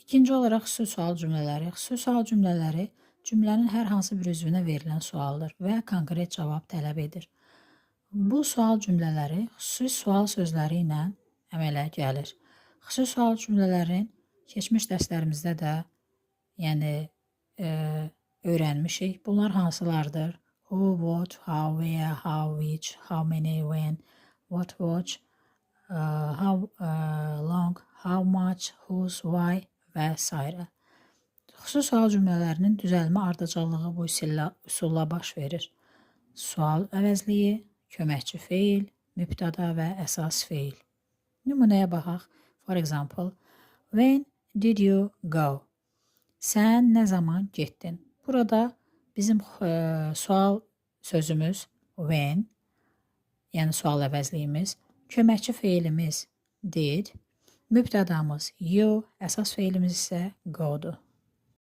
İkinci olaraq xüsusi sual cümlələri. Xüsusi sual cümlələri cümlənin hər hansı bir üzvünə verilən sualdır və konkret cavab tələb edir. Bu sual cümlələri xüsusi sual sözləri ilə əmələ gəlir. Xüsusi sual cümlələrin keçmiş dərslərimizdə də öyrənmişik. Bunlar hansılardır? Who, what, how, where, how, which, how many, when, what, watch, how long, how much, whose, why və s. Xüsusi sual cümlələrinin düzəlmə ardıcıllığı bu üsulla baş verir. Sual əvəzliyi, köməkçi feil, mübtəda və əsas feil. Nümunəyə baxaq. For example, when did you go? Sən nə zaman getdin? Burada bizim sual sözümüz when, yəni sual əvəzliyimiz, köməkçi feilimiz did, mübtədamız you, əsas feilimiz isə go'dur.